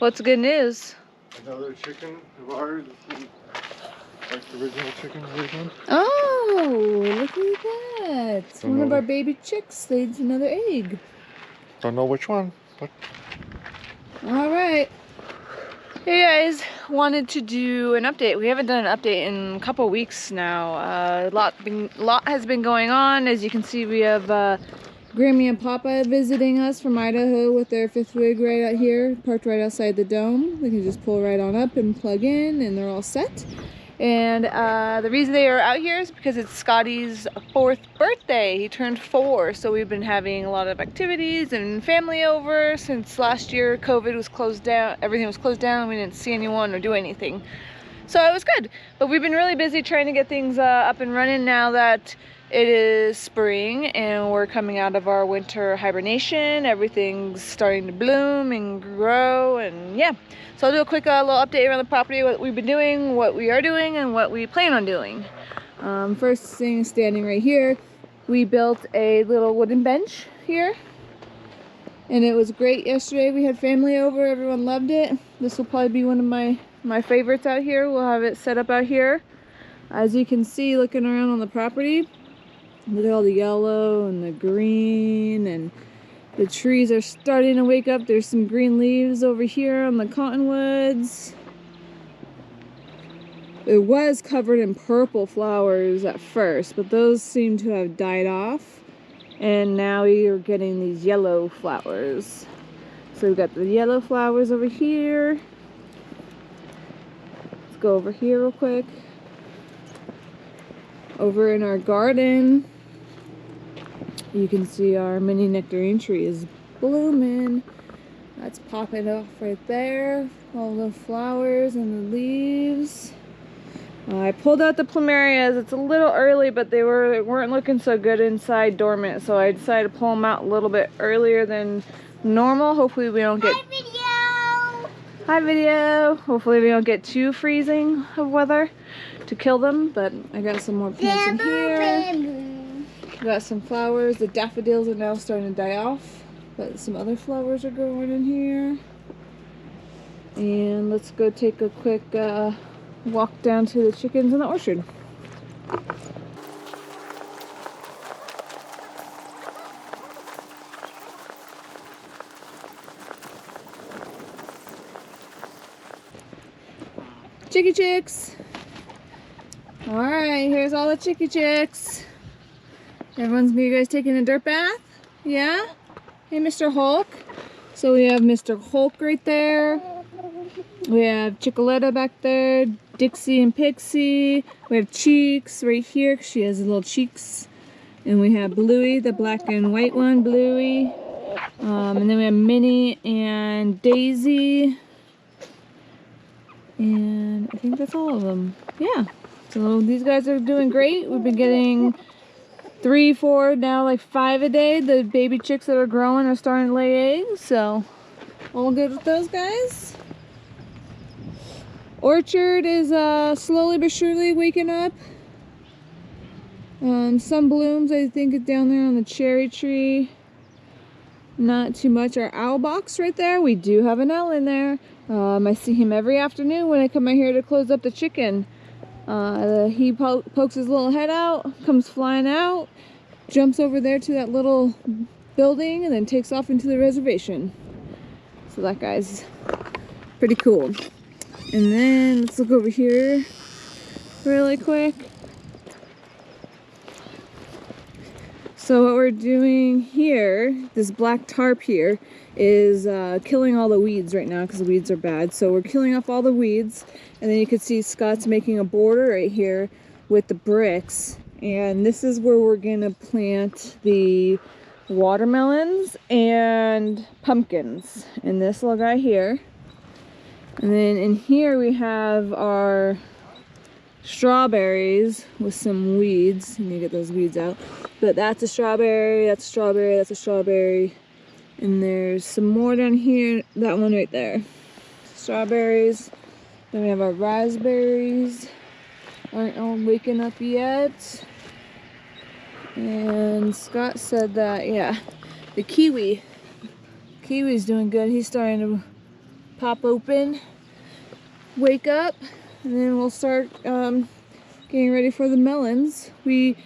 What's the good news? Another chicken of ours. Like the original chicken version. Oh, look at that. One of our baby chicks laid another egg. Don't know which one, but... Alright. Hey guys, wanted to do an update. We haven't done an update in a couple weeks now. A lot has been going on. As you can see, we have Grammy and Papa visiting us from Idaho with their 5th wig right out here, parked right outside the dome. They can just pull right on up and plug in and they're all set. And the reason they are out here is because it's Scotty's 4th birthday. He turned 4, so we've been having a lot of activities and family over since last year. COVID was closed down, everything was closed down, we didn't see anyone or do anything. So it was good, but we've been really busy trying to get things up and running now that it is spring and we're coming out of our winter hibernation. Everything's starting to bloom and grow, and yeah. So I'll do a quick little update around the property, what we've been doing, what we are doing, and what we plan on doing. First thing, standing right here, we built a little wooden bench here. And it was great yesterday. We had family over, everyone loved it. This will probably be one of my favorites out here. We'll have it set up out here. As you can see, looking around on the property, look at all the yellow and the green, and the trees are starting to wake up. There's some green leaves over here on the cottonwoods. It was covered in purple flowers at first, but those seem to have died off. And now we are getting these yellow flowers. So we've got the yellow flowers over here. Let's go over here real quick. Over in our garden, you can see our mini nectarine tree is blooming. That's popping off right there. All the flowers and the leaves. I pulled out the plumerias. It's a little early, but they weren't looking so good inside dormant, so I decided to pull them out a little bit earlier than normal. Hopefully we don't get... Hi video! Hi video! Hopefully we don't get too freezing of weather to kill them, but I got some more plants in here. Got some flowers. The daffodils are now starting to die off, but some other flowers are growing in here. And let's go take a quick walk down to the chickens in the orchard. Chicky chicks! Alright, here's all the chicky chicks. You guys taking a dirt bath? Yeah? Hey, Mr. Hulk. So we have Mr. Hulk right there. We have Chicoletta back there. Dixie and Pixie. We have Cheeks right here. She has little cheeks. And we have Bluey, the black and white one, Bluey. And then we have Minnie and Daisy. And I think that's all of them. Yeah. So these guys are doing great. We've been getting 3, 4, now like 5 a day. The baby chicks that are growing are starting to lay eggs, so all good with those guys. Orchard is slowly but surely waking up. Some blooms, I think, is down there on the cherry tree. Not too much. Our owl box right there, we do have an owl in there. I see him every afternoon when I come out here to close up the chicken. He pokes his little head out, comes flying out, jumps over there to that little building, and then takes off into the reservation. So that guy's pretty cool. And then let's look over here really quick. So what we're doing here, this black tarp here, is killing all the weeds right now because the weeds are bad. So we're killing off all the weeds, and then you can see Scott's making a border right here with the bricks, and this is where we're gonna plant the watermelons and pumpkins in this little guy here. And then in here we have our strawberries with some weeds. Let me get those weeds out. But that's a strawberry, that's a strawberry, that's a strawberry. And there's some more down here, that one right there. Strawberries. Then we have our raspberries. Aren't all waking up yet. And Scott said that, yeah, the kiwi's doing good. He's starting to pop open, wake up, and then we'll start getting ready for the melons. We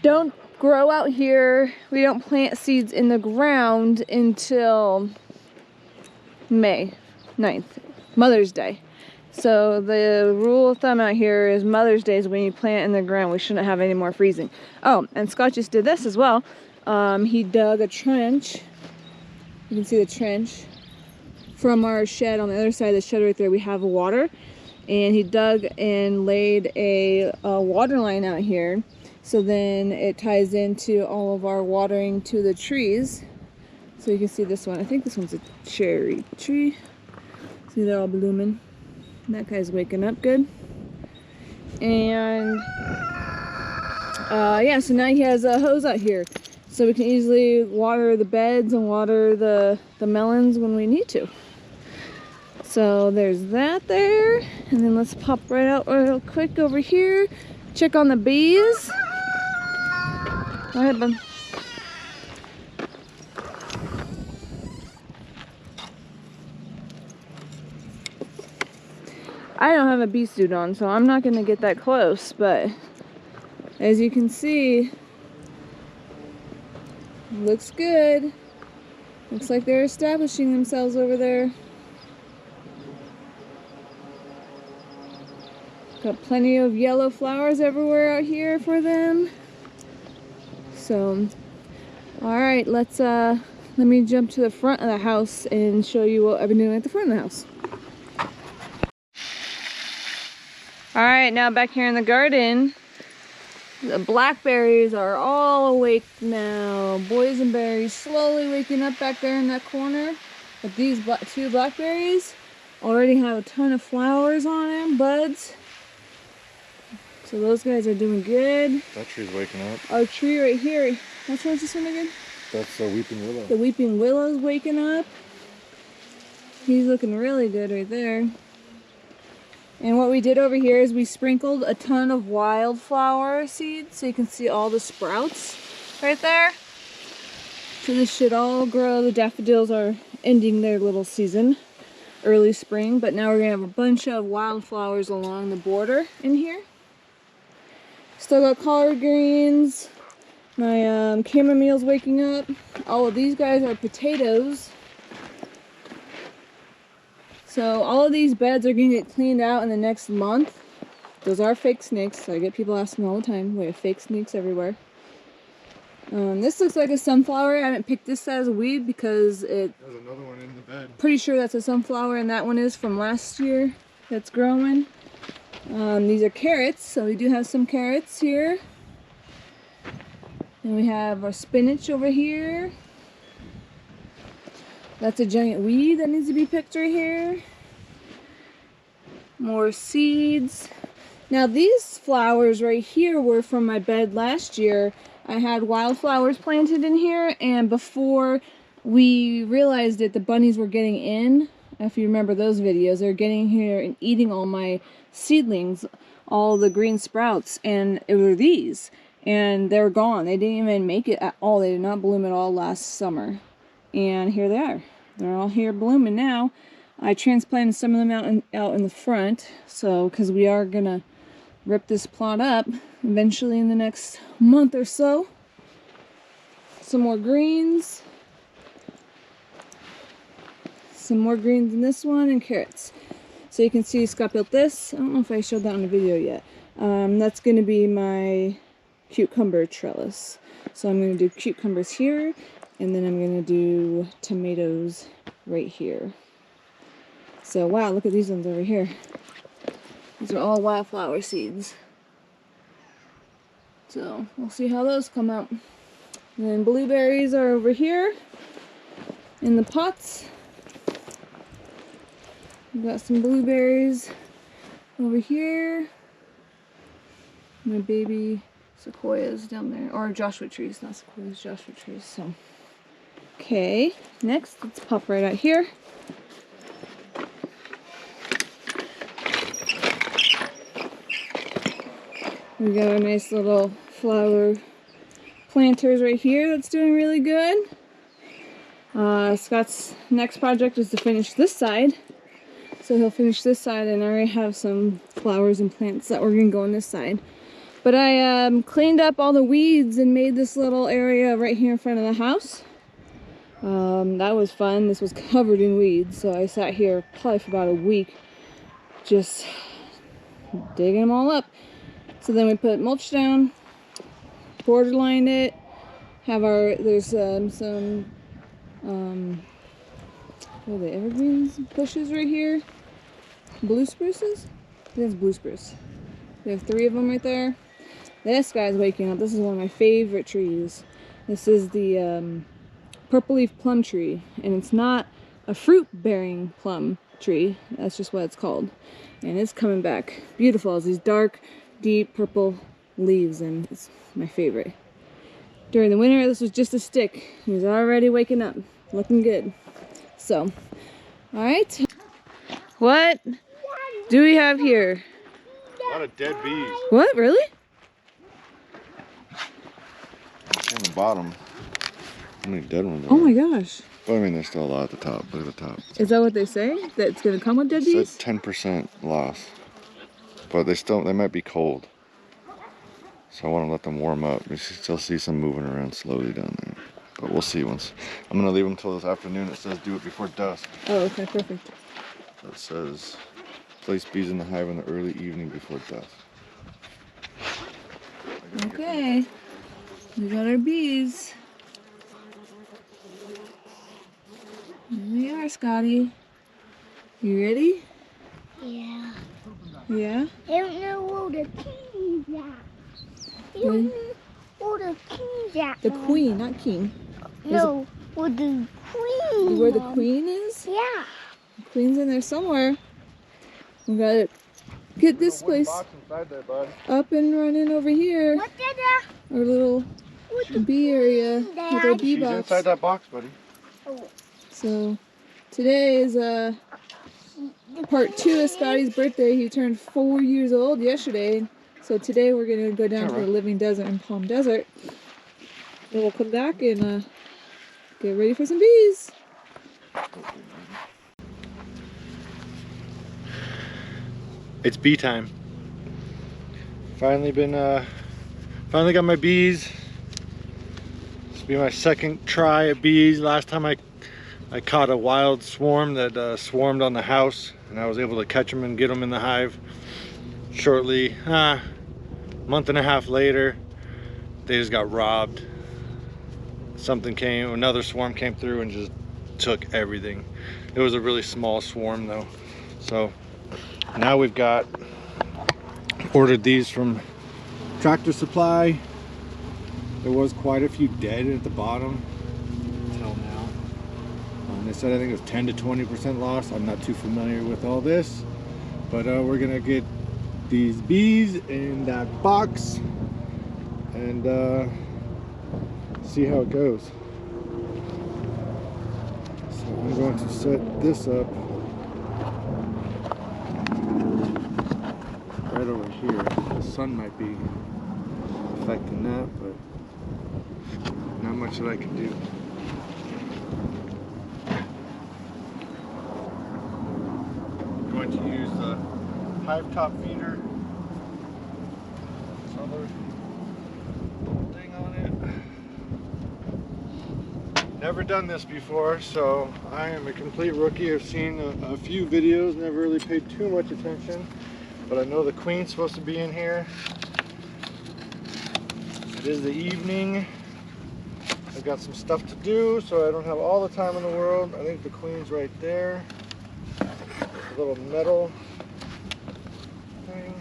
don't grow out here, we don't plant seeds in the ground until May 9th, Mother's Day. So the rule of thumb out here is Mother's Day is when you plant in the ground. We shouldn't have any more freezing. Oh, and Scott just did this as well. He dug a trench. You can see the trench from our shed. On the other side of the shed right there, we have water. And he dug and laid a water line out here. So then it ties into all of our watering to the trees. So you can see this one. I think this one's a cherry tree. See, they're all blooming. That guy's waking up good. And yeah, so now he has a hose out here. So we can easily water the beds and water the melons when we need to. So there's that there. And then let's pop right out real quick over here. Check on the bees. Go ahead, bud. I don't have a bee suit on, so I'm not going to get that close, but as you can see, looks good. Looks like they're establishing themselves over there. Got plenty of yellow flowers everywhere out here for them. So, alright, let me jump to the front of the house and show you what I've been doing at the front of the house. Alright, now back here in the garden, the blackberries are all awake now. Boysenberries slowly waking up back there in that corner. But these two blackberries already have a ton of flowers on them, buds. So those guys are doing good. That tree's waking up. Our tree right here, which one's this one again? That's a weeping willow. The weeping willow's waking up. He's looking really good right there. And what we did over here is we sprinkled a ton of wildflower seeds, so you can see all the sprouts right there. So this should all grow. The daffodils are ending their little season, early spring, but now we're gonna have a bunch of wildflowers along the border in here. Still got collard greens. My chamomile's waking up. All of these guys are potatoes. So all of these beds are going to get cleaned out in the next month. Those are fake snakes. I get people asking all the time. We have fake snakes everywhere. This looks like a sunflower. I haven't picked this as a weed because there's another one in the bed. Pretty sure that's a sunflower, and that one is from last year that's growing. These are carrots, so we do have some carrots here. And we have our spinach over here. That's a giant weed that needs to be picked right here. More seeds. Now these flowers right here were from my bed last year. I had wildflowers planted in here, and before we realized that the bunnies were getting in, if you remember those videos, they're getting here and eating all my seedlings, all the green sprouts, and it were these. And they're gone. They didn't even make it at all. They did not bloom at all last summer. And here they are. They're all here blooming now. I transplanted some of them out in the front, so because we are gonna rip this plot up eventually in the next month or so. Some more greens. Some more greens in this one, and carrots. So you can see Scott built this. I don't know if I showed that on the video yet. That's gonna be my cucumber trellis. So I'm gonna do cucumbers here, and then I'm gonna do tomatoes right here. So wow, look at these ones over here. These are all wildflower seeds. So we'll see how those come out. And then blueberries are over here in the pots. We've got some blueberries over here. My baby sequoias down there, or Joshua trees, not sequoias, Joshua trees. So, okay, next let's pop right out here. We got a nice little flower planters right here that's doing really good. Scott's next project is to finish this side. So he'll finish this side, and I already have some flowers and plants that we're gonna go on this side. But I cleaned up all the weeds and made this little area right here in front of the house. That was fun. This was covered in weeds, so I sat here probably for about a week just digging them all up. So then we put mulch down, borderlined it, have our, there's some what are they, evergreens bushes right here? Blue spruces? I think that's blue spruce. We have 3 of them right there. This guy's waking up. This is one of my favorite trees. This is the purple leaf plum tree, and it's not a fruit-bearing plum tree. That's just what it's called. And it's coming back beautiful as these dark, deep purple leaves, and it's my favorite. During the winter, this was just a stick. He's already waking up, looking good. So, all right. What do we have here? A lot of dead bees. What, really? On the bottom. How many dead ones are Oh my there? gosh. But I mean, there's still a lot at the top. Look at the top. Is that what they say? That it's gonna come with dead It bees? said 10% loss. But they might be cold. So I want to let them warm up. You still see some moving around slowly down there. But we'll see once. I'm gonna leave them till this afternoon. It says do it before dusk. Oh, okay, perfect. So it says place bees in the hive in the early evening before dusk. Okay. We got our bees. Here we are, Scotty. You ready? Yeah. Yeah? I don't know what the king's at. I don't know what the king's at. The queen, not king. No, where the queen. Where the queen is? Yeah. The queen's in there somewhere. We gotta get this place Inside there, bud. up and running over here. What did Our little bee area with our bee She's box. inside that box, buddy. So today is part 2 of Scotty's birthday. He turned 4 years old yesterday. So today we're gonna go down to the Living Desert in Palm Desert. Then we'll come back and get ready for some bees. It's bee time. Finally got my bees. This will be my second try at bees. Last time I caught a wild swarm that swarmed on the house, and I was able to catch them and get them in the hive. Shortly, month and a half later, they just got robbed. Another swarm came through and just took everything. It was a really small swarm though. So now we've ordered these from Tractor Supply. There was quite a few dead at the bottom until now. They said I think it was 10 to 20% loss. I'm not too familiar with all this, but we're gonna get these bees in that box and see how it goes. So I'm going to set this up right over here. The sun might be affecting that, but not much that I can do. I'm going to use the hive top feeder. This other thing on it. Never done this before, so I am a complete rookie. I've seen a few videos, never really paid too much attention, but I know the queen's supposed to be in here. It is the evening. I've got some stuff to do, so I don't have all the time in the world. I think the queen's right there. A little metal thing.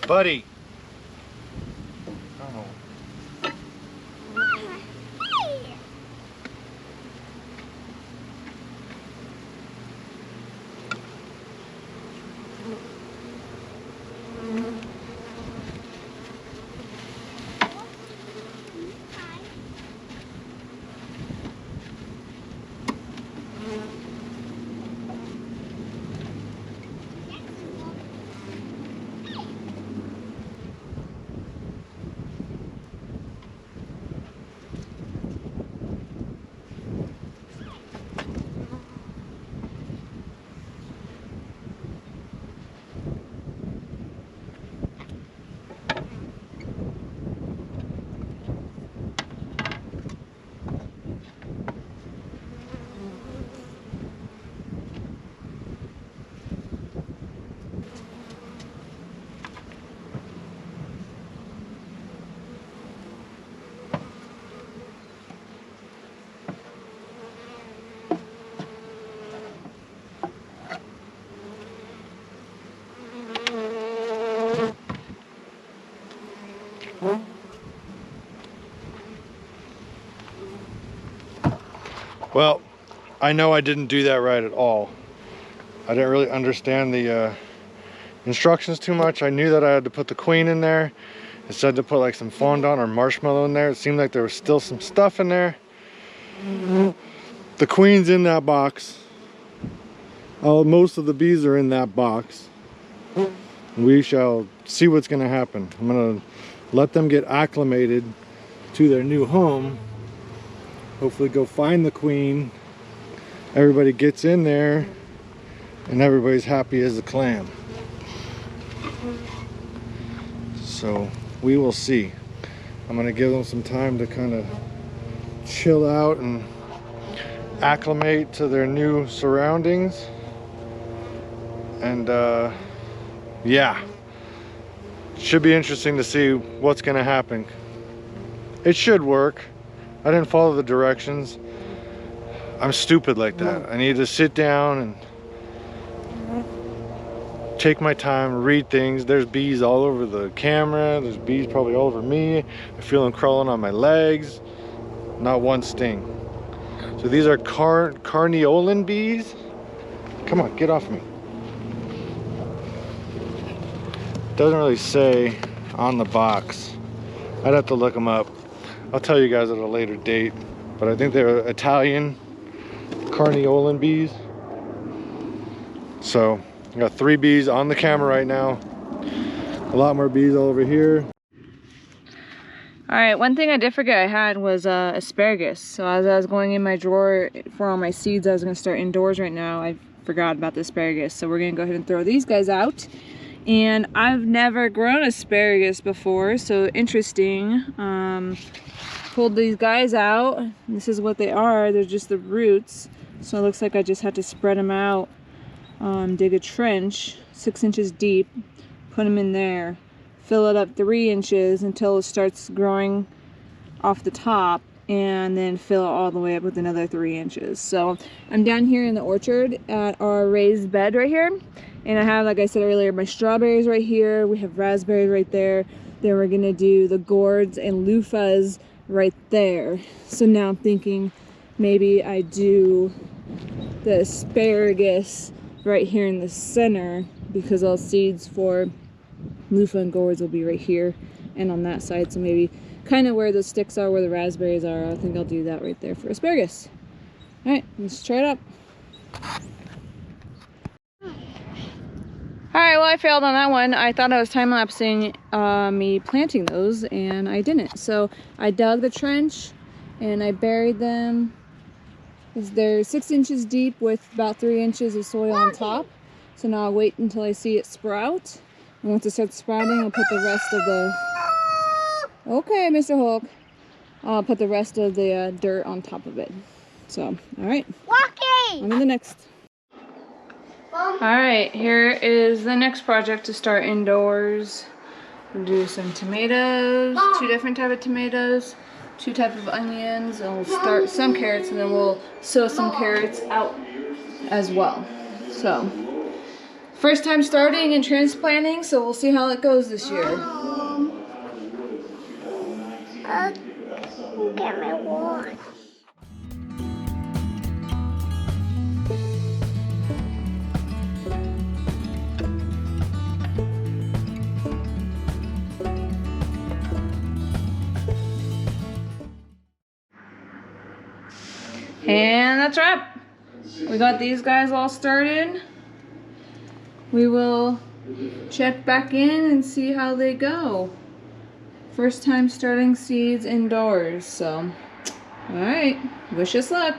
Buddy. Oh. Well, I know I didn't do that right at all. I didn't really understand the instructions too much. I knew that I had to put the queen in there. It said to put like some fondant or marshmallow in there. It seemed like there was still some stuff in there. The queen's in that box. Most of the bees are in that box. We shall see what's going to happen. I'm going to let them get acclimated to their new home. Hopefully go find the queen. Everybody gets in there and everybody's happy as a clam. So we will see. I'm going to give them some time to kind of chill out and acclimate to their new surroundings. And yeah, should be interesting to see what's going to happen. It should work. I didn't follow the directions. I'm stupid like that. I need to sit down and take my time, read things. There's bees all over the camera. There's bees probably all over me. I feel them crawling on my legs. Not one sting. So these are carniolan bees. Come on, get off me. Doesn't really say on the box. I'd have to look them up. I'll tell you guys at a later date, but I think they're Italian carniolan bees. So I got 3 bees on the camera right now. A lot more bees all over here. All right, one thing I did forget I had was asparagus. So as I was going in my drawer for all my seeds, I was gonna start indoors right now. I forgot about the asparagus. So we're gonna go ahead and throw these guys out. And I've never grown asparagus before, so interesting. Pulled these guys out. This is what they are. They're just the roots. So it looks like I just had to spread them out. Dig a trench 6 inches deep, put them in there, fill it up 3 inches until it starts growing off the top, and then fill it all the way up with another 3 inches. So I'm down here in the orchard at our raised bed right here, and I have, like I said earlier, my strawberries right here. We have raspberries right there. Then we're gonna do the gourds and loofahs right there. So now I'm thinking maybe I do the asparagus right here in the center, because all seeds for loofah and gourds will be right here and on that side. So maybe kind of where the sticks are, where the raspberries are, I think I'll do that right there for asparagus. All right, let's try it up. All right, well, I failed on that one. I thought I was time-lapsing me planting those, and I didn't. So I dug the trench and I buried them. They're 6 inches deep with about 3 inches of soil on top. So now I'll wait until I see it sprout. And once it starts sprouting, I'll put the rest of the... Okay, Mr. Hulk. I'll put the rest of the dirt on top of it. So, all right. Walking! On to the next. All right, here is the next project to start indoors. We'll do some tomatoes, 2 different types of tomatoes, 2 types of onions, and we'll start some carrots, and then we'll sow some carrots out as well. So First time starting and transplanting, so we'll see how it goes this year. Get my watch. And that's a wrap. We got these guys all started. We will check back in and see how they go. First time starting seeds indoors, so alright, wish us luck.